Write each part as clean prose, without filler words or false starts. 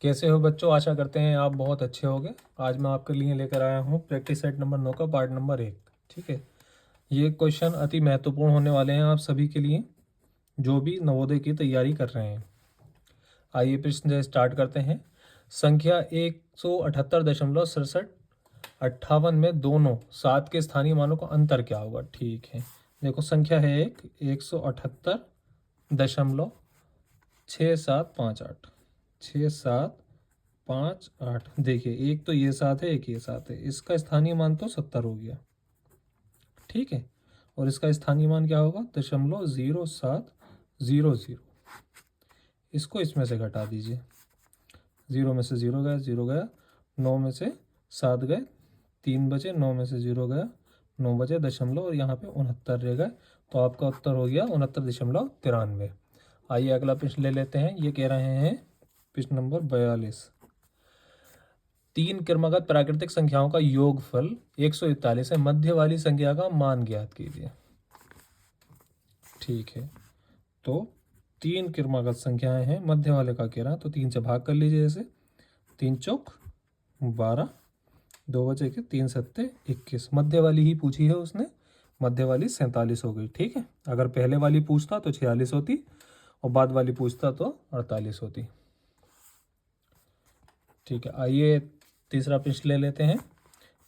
कैसे हो बच्चों? आशा करते हैं आप बहुत अच्छे होंगे। आज मैं आपके लिए लेकर आया हूँ प्रैक्टिस सेट नंबर 9 का पार्ट नंबर 1। ठीक है, ये क्वेश्चन अति महत्वपूर्ण होने वाले हैं आप सभी के लिए जो भी नवोदय की तैयारी कर रहे हैं। आइए प्रश्न से स्टार्ट करते हैं। संख्या 178.67 में दोनों 7 के स्थानीय मानों का अंतर क्या होगा? ठीक है, देखो संख्या है 178.6758 6758। देखिए एक तो ये 7 है, एक ये 7 है, इसका स्थानीय मान तो 70 हो गया। ठीक है, और इसका स्थानीय मान क्या होगा? 0.0700। इसको इसमें से घटा दीजिए। 0 में से 0 गया, 0 गया, 9 में से 7 गए, 3 बचे, 9 में से 0 गया, 9 बचे, दशमलव और यहाँ पे 69 रह गए। तो आपका उत्तर हो गया 69.93। आइए अगला प्रश्न ले लेते हैं। ये कह रहे हैं प्रश्न नंबर 42। 3 क्रमागत प्राकृतिक संख्याओं का योगफल 141 है, मध्य वाली संख्या का मान ज्ञात कीजिए। ठीक है, तो 3 क्रमागत संख्याएं हैं, मध्य वाले का कह रहा है तो 3 से भाग कर लीजिए। जैसे 3 चौक 12, 2 बचे के 3 सत्ते 21। मध्य वाली ही पूछी है उसने, मध्य वाली 47 हो गई। ठीक है, अगर पहले वाली पूछता तो 46 होती और बाद वाली पूछता तो 48 होती। ठीक है, आइए तीसरा प्रश्न ले लेते हैं।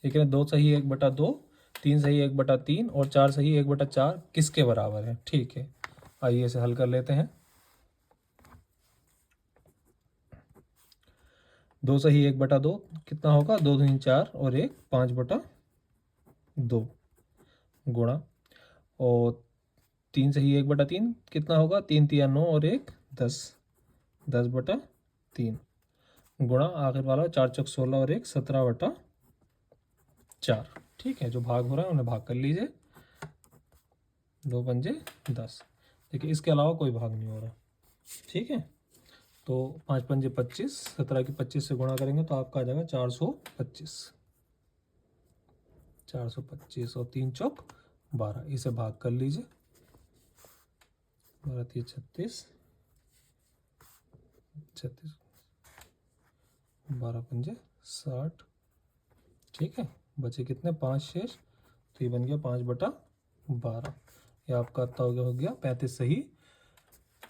एक है 2 सही 1/2, 3 सही 1/3 और 4 सही 1/4 किसके बराबर है? ठीक है, आइए इसे हल कर लेते हैं। 2 सही 1/2 कितना होगा? 2 दूनी 4 और 1 5/2 गुणा, और 3 सही 1/3 कितना होगा? 3 तिया 9 और 1 10 10/3 गुणा, आखिर वाला 4 चौक 16 और 1 17/4। ठीक है, जो भाग हो रहा है उन्हें भाग कर लीजिए। 2 पंजे 10। देखिए इसके अलावा कोई भाग नहीं हो रहा। ठीक है, तो 5 पंजे 25, 17 की 25 से गुणा करेंगे तो आपका आ जाएगा 425। 425 और 3 चौक 12, इसे भाग कर लीजिए। 12 3 36, 12 पंजे 60। ठीक है, बचे कितने? 5 शेष, तो ये बन गया 5/12। ये आपका उत्तर हो गया 35 सही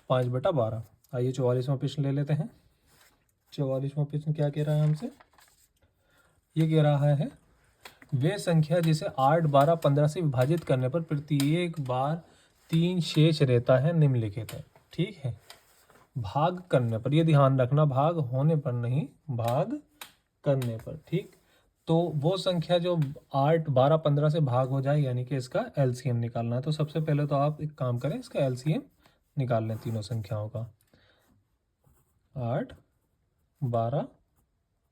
5/12। आइए 44वां प्रश्न ले लेते हैं। 44वां प्रश्न क्या कह रहा है हमसे? ये कह रहा है वे संख्या जिसे 8, 12, 15 से विभाजित करने पर प्रत्येक बार 3 शेष रहता है निम्नलिखित है। ठीक है, भाग करने पर, ये ध्यान रखना, भाग होने पर नहीं, भाग करने पर। ठीक, तो वो संख्या जो 8, 12, 15 से भाग हो जाए यानी कि इसका एलसीएम निकालना है। तो सबसे पहले तो आप एक काम करें, इसका एलसीएम निकाल लें तीनों संख्याओं का। 8, 12,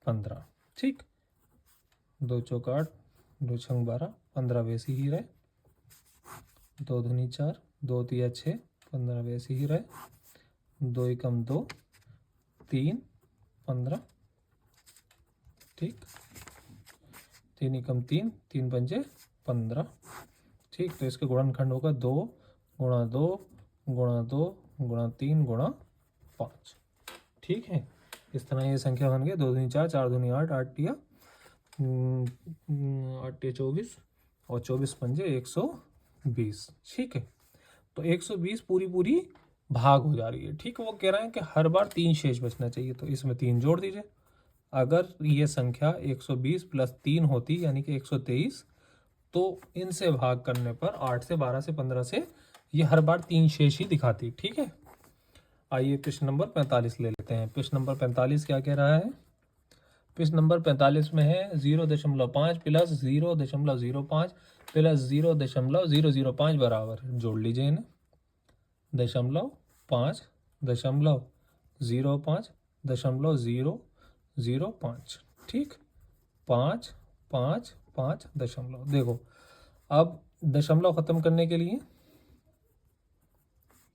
15। ठीक, 2 चौक 8, 2 छंग 12, 15 वैसे ही रहे। 2 दूनी 4, 2 तिया 6, 15 वैसे ही रहे। 2 एकम 2, 3 15। ठीक, 3 एकम 3, 3 पंजे 15। ठीक, तो इसके गुणनखंड होगा 2 गुणा 2 गुणा 2 गुणा 3 गुणा 5। ठीक है, इस तरह ये संख्या बन गई। 2 दूनी 4, 4 दूनी 8, 8 टिया 8 टिया 24 और 24 पंजे 120। ठीक है, तो 120 पूरी भाग हो जा रही है। ठीक है, वो कह रहे हैं कि हर बार 3 शेष बचना चाहिए, तो इसमें 3 जोड़ दीजिए। अगर ये संख्या 120 + 3 होती यानी कि 123, तो इनसे भाग करने पर 8 से 12 से 15 से ये हर बार 3 शेष ही दिखाती। ठीक है, आइए प्रश्न नंबर 45 ले लेते हैं। प्रश्न नंबर 45 क्या कह रहा है? प्रश्न नंबर 45 में है 0.5 + 0.05 + 0.005 बराबर, जोड़ लीजिए इन्हें। 0.5 0.05 0.005। ठीक, 5 5 5 दशमलव। देखो अब दशमलव खत्म करने के लिए,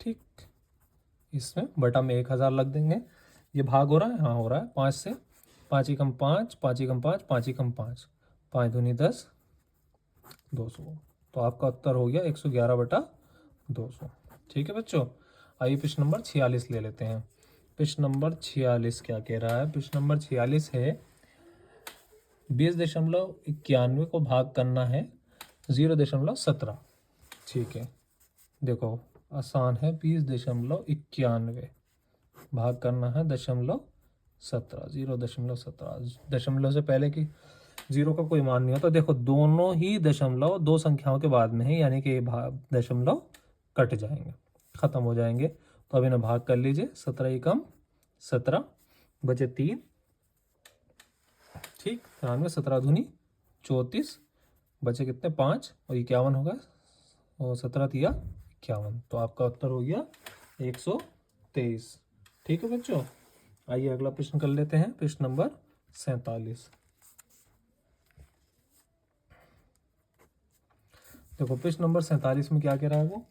ठीक, इसमें बटा में 1000 लग देंगे। ये भाग हो रहा है? हाँ हो रहा है। 5 से 5 एकम 5, 5 एकम 5, 5 एकम 5, 5 दूनी 10, 200। तो आपका उत्तर हो गया 111/200। ठीक है बच्चों, आइए प्रश्न नंबर 46 ले लेते हैं। प्रश्न नंबर 46 क्या कह रहा है? प्रश्न नंबर 46 है 20.91 को भाग करना है 0.17। ठीक है, देखो आसान है। 20.91 भाग करना है 0.17, 0.17। दशमलव से पहले की जीरो का कोई मान नहीं होता। देखो दोनों ही दशमलव दो संख्याओं के बाद में है, यानी कि भाग दशमलव कट जाएंगे, खत्म हो जाएंगे। तो अब इन्हें भाग कर लीजिए। 17 एकम 17 बचे 3। ठीक, 93, 17 दूनी 34, बचे कितने 5 और 51 होगा, और 17 तिया 51। तो आपका उत्तर हो गया 123। ठीक है बच्चों, आइए अगला प्रश्न कर लेते हैं। प्रश्न नंबर 47। देखो प्रश्न नंबर 47 में क्या कह रहा है वो?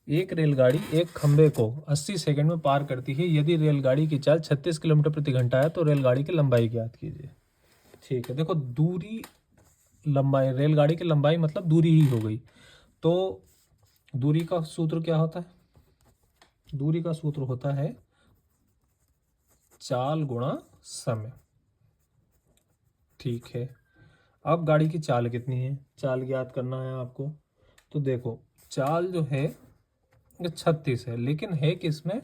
एक रेलगाड़ी एक खंबे को 80 सेकंड में पार करती है। यदि रेलगाड़ी की चाल 36 किलोमीटर प्रति घंटा है तो रेलगाड़ी की लंबाई ज्ञात कीजिए। ठीक है, देखो दूरी लंबाई, रेलगाड़ी की लंबाई मतलब दूरी ही हो गई। तो दूरी का सूत्र क्या होता है? दूरी का सूत्र होता है चाल गुणा समय। ठीक है, अब गाड़ी की चाल कितनी है, चाल ज्ञात करना है आपको। तो देखो चाल जो है 36 है, लेकिन है किसमें?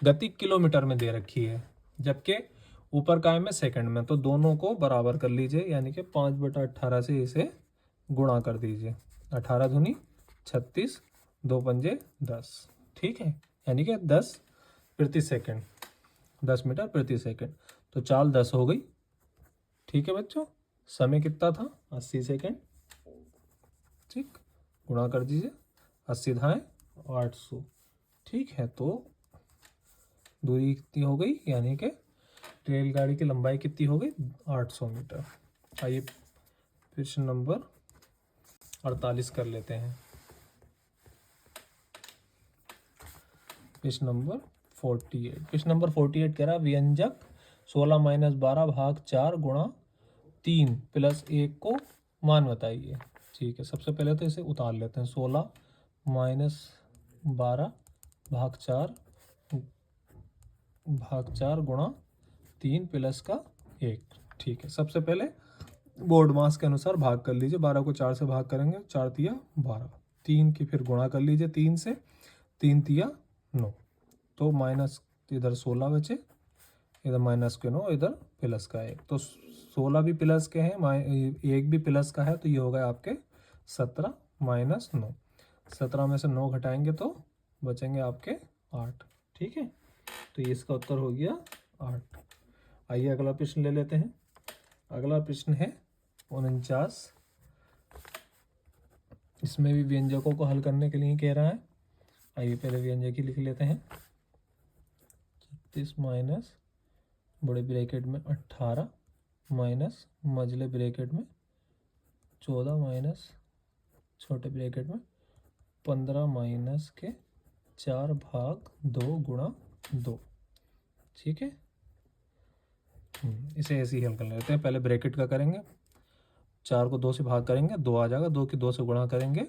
गति किलोमीटर में दे रखी है, जबकि ऊपर का है सेकंड में। तो दोनों को बराबर कर लीजिए, यानी कि 5/18 से इसे गुणा कर दीजिए। 18 दूनी 36, 2 पंजे 10। ठीक है, यानी कि 10 प्रति सेकंड, 10 मीटर प्रति सेकंड। तो चाल 10 हो गई। ठीक है बच्चों, समय कितना था? 80 सेकंड। ठीक, गुणा कर दीजिए, 80 धाएँ 800। ठीक है, तो दूरी कितनी हो गई, यानी कि रेलगाड़ी की लंबाई कितनी हो गई? 800 मीटर। आइए प्रश्न नंबर 48 कर लेते हैं। प्रश्न नंबर 48। प्रश्न नंबर 48 कह रहा व्यंजक 16 - 12 भाग 4 गुणा 3 प्लस 1 को मान बताइए। ठीक है, सबसे पहले तो इसे उतार लेते हैं। 16 - 12 भाग 4 गुणा 3 प्लस का 1। ठीक है, सबसे पहले बोर्ड मास के अनुसार भाग कर लीजिए। 12 को 4 से भाग करेंगे, 4 तिया 12। 3 की फिर गुणा कर लीजिए 3 से, 3 तिया 9। तो माइनस इधर 16 बचे, इधर माइनस के 9, इधर प्लस का 1। तो 16 भी प्लस के हैं, 1 भी प्लस का है, तो ये हो गया आपके 17 - 9। 17 में से 9 घटाएंगे तो बचेंगे आपके 8। ठीक है, तो ये इसका उत्तर हो गया 8। आइए अगला प्रश्न ले लेते हैं। अगला प्रश्न है 49। इसमें भी व्यंजकों को हल करने के लिए कह रहा है। आइए पहले व्यंजक ही लिख लेते हैं। 36 माइनस बड़े ब्रैकेट में 18 माइनस मझले ब्रैकेट में 14 माइनस छोटे ब्रैकेट में 15 माइनस के 4 भाग 2 गुणा 2। ठीक है, इसे ऐसे ही हल कर लेते हैं। पहले ब्रैकेट का करेंगे, 4 को 2 से भाग करेंगे, 2 आ जाएगा। 2 की 2 से गुणा करेंगे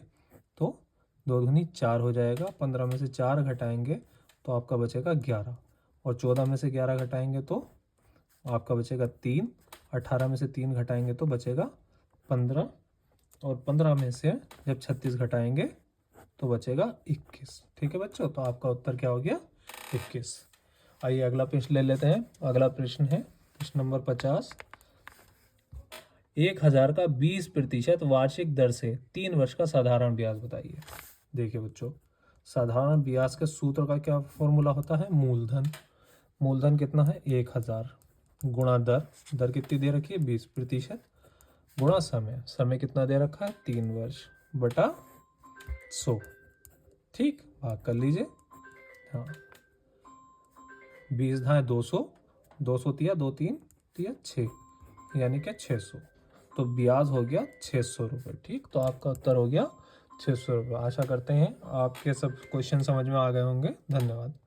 तो 2 दूनी 4 हो जाएगा। 15 में से 4 घटाएंगे तो आपका बचेगा 11, और 14 में से 11 घटाएंगे तो आपका बचेगा 3। 18 में से 3 घटाएंगे तो बचेगा 15, और 15 में से जब 36 घटाएंगे तो बचेगा 21। ठीक है बच्चों, तो आपका उत्तर क्या हो गया? 21। आइए अगला प्रश्न ले लेते हैं। अगला प्रश्न है प्रश्न नंबर 50। 1000 का 20% वार्षिक दर से 3 वर्ष का साधारण ब्याज बताइए। देखिए बच्चों, साधारण ब्याज के सूत्र का क्या फॉर्मूला होता है? मूलधन। मूलधन कितना है? 1000 गुणा दर, दर कितनी दे रखी है? 20%, गुणा समय, समय कितना दे रखा है? 3 वर्ष, बटा 100। ठीक, भाग कर लीजिए। हाँ, 20 धाए 200, 200 तिया 2 3 तिया 6, यानी कि 600। तो ब्याज हो गया 600 रुपये। ठीक, तो आपका उत्तर हो गया 600 रुपये। आशा करते हैं आपके सब क्वेश्चन समझ में आ गए होंगे। धन्यवाद।